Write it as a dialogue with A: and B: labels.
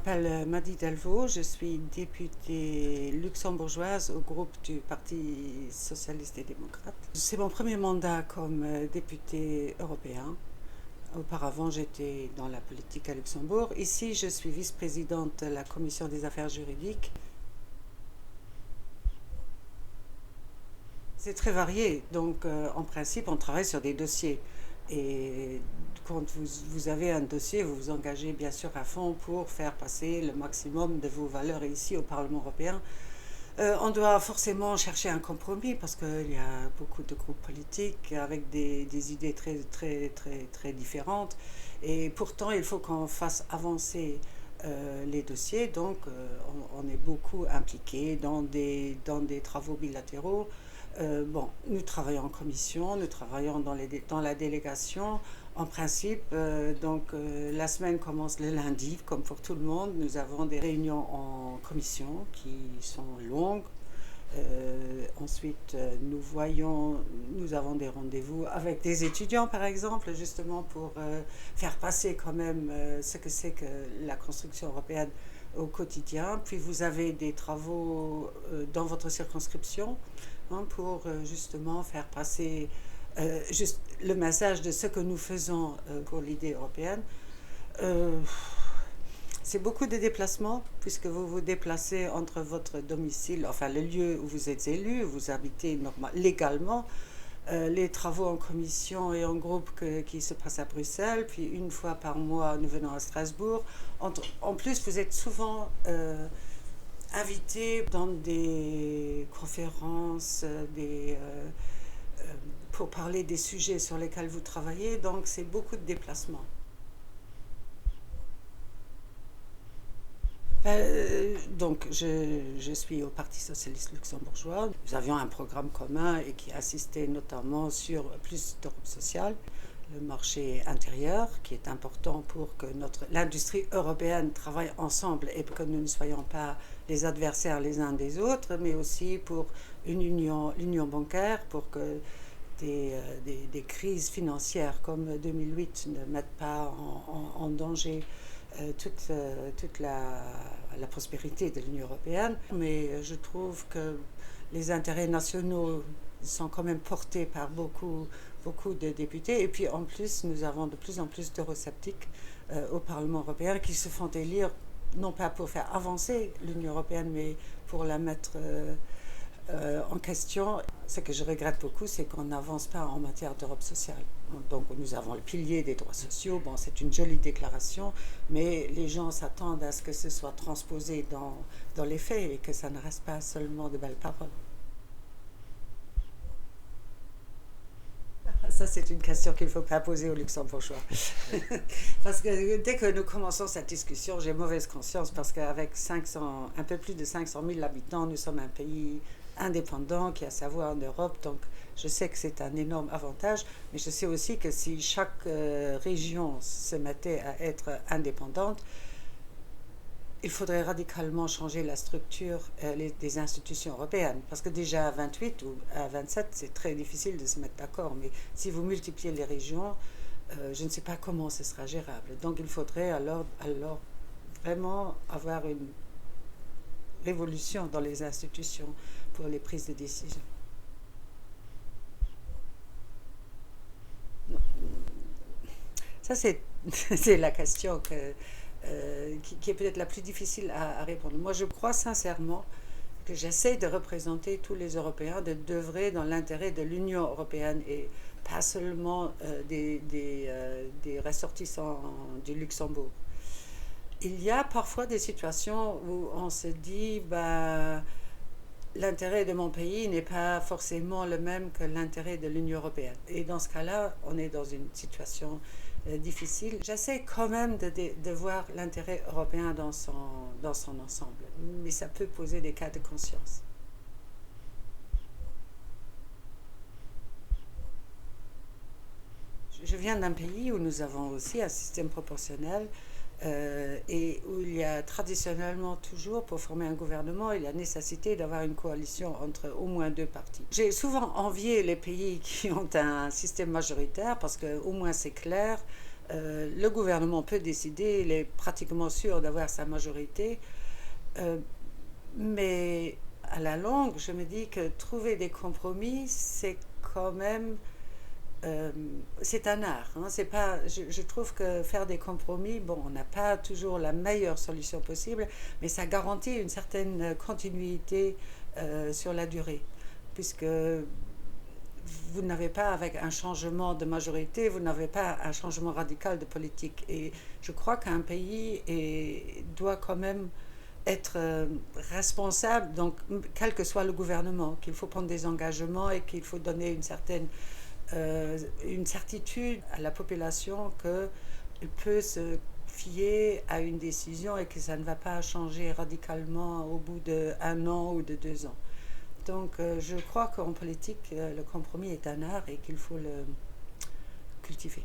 A: m'appelle Madi Delvaux, je suis députée luxembourgeoise au groupe du Parti socialiste et démocrate. C'est mon premier mandat comme députée européen. Auparavant, j'étais dans la politique à Luxembourg. Ici, je suis vice-présidente de la commission des affaires juridiques. C'est très varié, donc en principe, on travaille sur des dossiers. Et quand vous avez un dossier, vous vous engagez bien sûr à fond pour faire passer le maximum de vos valeurs ici au Parlement européen. On doit forcément chercher un compromis parce qu'il y a beaucoup de groupes politiques avec des idées très différentes. Et pourtant, il faut qu'on fasse avancer les dossiers. Donc, on est beaucoup impliqué dans des travaux bilatéraux. Bon, nous travaillons en commission, nous travaillons dans la délégation. En principe, la semaine commence le lundi, comme pour tout le monde. Nous avons des réunions en commission qui sont longues. Ensuite, nous avons des rendez-vous avec des étudiants, par exemple, justement pour faire passer quand même ce que c'est que la construction européenne au quotidien. Puis vous avez des travaux dans votre circonscription pour justement faire passer juste le message de ce que nous faisons pour l'idée européenne. Euh, c'est beaucoup de déplacements, puisque vous vous déplacez entre votre domicile, enfin le lieu où vous êtes élu, où vous habitez légalement, les travaux en commission et en groupe qui se passent à Bruxelles, puis une fois par mois, nous venons à Strasbourg. En plus, vous êtes souvent invité dans des conférences, pour parler des sujets sur lesquels vous travaillez, donc c'est beaucoup de déplacements. Je suis au Parti socialiste luxembourgeois. Nous avions un programme commun et qui insistait notamment sur plus d'Europe sociale, le marché intérieur, qui est important pour que l'industrie européenne travaille ensemble et que nous ne soyons pas les adversaires les uns des autres, mais aussi pour l'union bancaire, pour que des crises financières comme 2008 ne mettent pas en danger toute la prospérité de l'Union européenne. Mais je trouve que les intérêts nationaux sont quand même portés par beaucoup de députés. Et puis en plus, nous avons de plus en plus d'eurosceptiques au Parlement européen qui se font élire non pas pour faire avancer l'Union européenne, mais pour la mettre en question. Ce que je regrette beaucoup, c'est qu'on n'avance pas en matière d'Europe sociale. Donc nous avons le pilier des droits sociaux, bon, c'est une jolie déclaration, mais les gens s'attendent à ce que ce soit transposé dans les faits et que ça ne reste pas seulement de belles paroles. Ça, c'est une question qu'il ne faut pas poser aux Luxembourgeois. Parce que dès que nous commençons cette discussion, j'ai mauvaise conscience parce qu'avec un peu plus de 500 000 habitants, nous sommes un pays indépendant qui a sa voix en Europe. Donc, je sais que c'est un énorme avantage, mais je sais aussi que si chaque région se mettait à être indépendante, il faudrait radicalement changer la structure des institutions européennes. Parce que déjà à 28 ou à 27, c'est très difficile de se mettre d'accord. Mais si vous multipliez les régions, je ne sais pas comment ce sera gérable. Donc il faudrait alors vraiment avoir une révolution dans les institutions pour les prises de décision. Ça, c'est la question qui est peut-être la plus difficile à répondre. Moi, je crois sincèrement que j'essaie de représenter tous les Européens, d'œuvrer dans l'intérêt de l'Union européenne et pas seulement des ressortissants du Luxembourg. Il y a parfois des situations où on se dit, bah, l'intérêt de mon pays n'est pas forcément le même que l'intérêt de l'Union européenne. Et dans ce cas-là, on est dans une situation difficile. J'essaie quand même de voir l'intérêt européen dans son ensemble, mais ça peut poser des cas de conscience. Je viens d'un pays où nous avons aussi un système proportionnel et où il y a traditionnellement toujours, pour former un gouvernement, il y a nécessité d'avoir une coalition entre au moins deux partis. J'ai souvent envié les pays qui ont un système majoritaire parce qu'au moins c'est clair, Le gouvernement peut décider, il est pratiquement sûr d'avoir sa majorité, mais à la longue, je me dis que trouver des compromis, c'est quand même c'est un art. Hein. C'est pas, je trouve que faire des compromis, bon, on n'a pas toujours la meilleure solution possible, mais ça garantit une certaine continuité sur la durée, puisque vous n'avez pas, avec un changement de majorité, vous n'avez pas un changement radical de politique. Et je crois qu'un pays doit quand même être responsable, donc quel que soit le gouvernement, qu'il faut prendre des engagements et qu'il faut donner une certitude à la population qu'elle peut se fier à une décision et que ça ne va pas changer radicalement au bout d'un an ou de 2 ans. Donc je crois qu'en politique, le compromis est un art et qu'il faut le cultiver.